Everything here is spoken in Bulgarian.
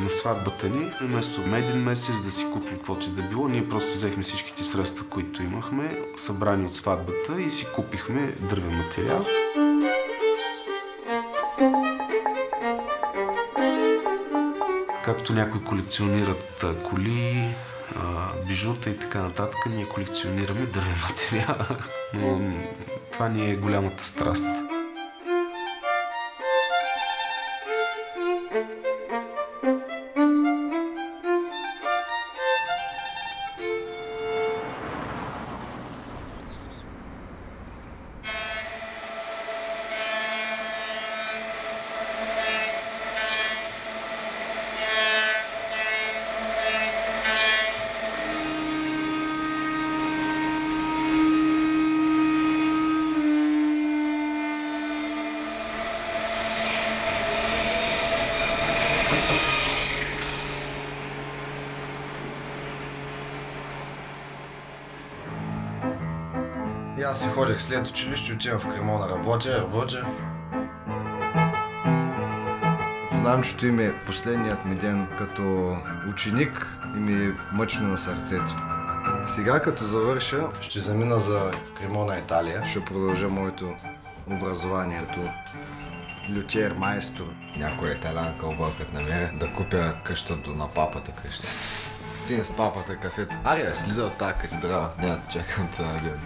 На сватбата ни, вместо един месец да си купим каквото и да било, ние просто взехме всичките средства, които имахме, събрани от сватбата и си купихме дървен материал. Както някои колекционират коли, бижута и така нататък, ние колекционираме дървен материал, но това ни е голямата страст. И аз си ходех след училище, отивам в Кремона, работя. Знам, че им е последният ми ден като ученик и ми е мъчно на сърцето. Сега, като завърша, ще замина за Кремона, Италия. Ще продължа моето образование като лютиер, майстор. Някой италиан кълбър, като намеря да купя къщата на папата къща. Ти с папата кафето. Аре, слиза от тази катедрала. Няма да чакам цяла ден.